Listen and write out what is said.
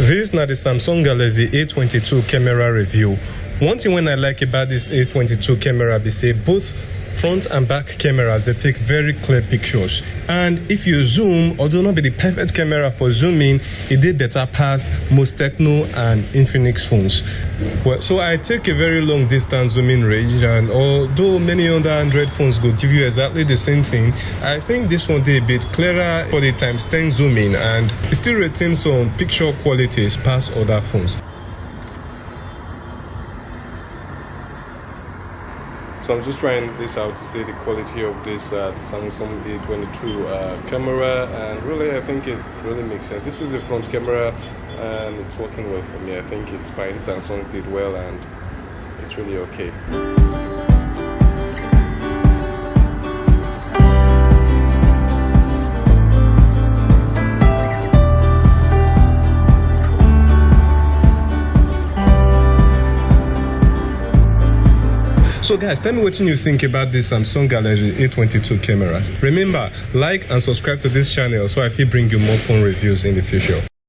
This na the Samsung Galaxy A22 camera review. One thing when I like about this A22 camera be say both front and back cameras, they take very clear pictures, and if you zoom, although not be the perfect camera for zooming, it did better pass most Techno and Infinix phones. Well, so I take a very long distance zooming range, and although many other Android phones go give you exactly the same thing, I think this one did a bit clearer for the ×10 zooming, and it still retains some picture qualities past other phones. So I'm just trying this out to see the quality of this Samsung A22 camera, and really I think it really makes sense. This is the front camera and it's working well for me. I think it's fine. Samsung did well and it's really okay. So guys, tell me what you think about this Samsung Galaxy A22 cameras. Remember, like and subscribe to this channel so I can bring you more phone reviews in the future.